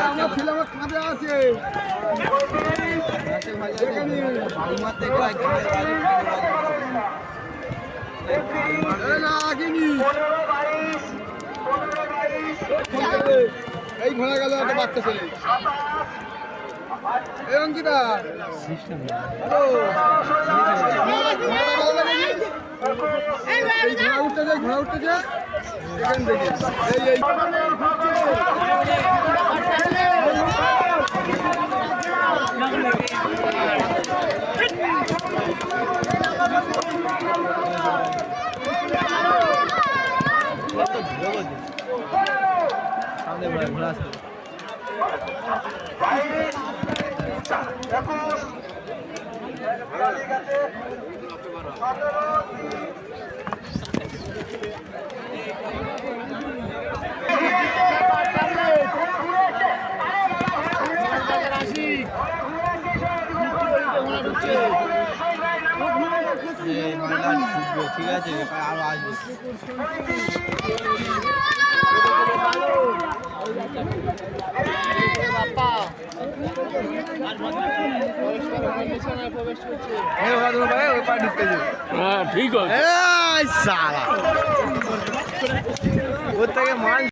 আমার ছেলে আমার কাঁধে আছে এই ঘোড়া গেল একটা বাচ্চা ছেলে এই অঙ্কিতা এই ঘোড়া উঠতেছে এখান থেকে এই সামনে ঘোড়া আসবে ঠিক আছে আরো আসবে হ্যাঁ ঠিক আছে ওর থেকে মাল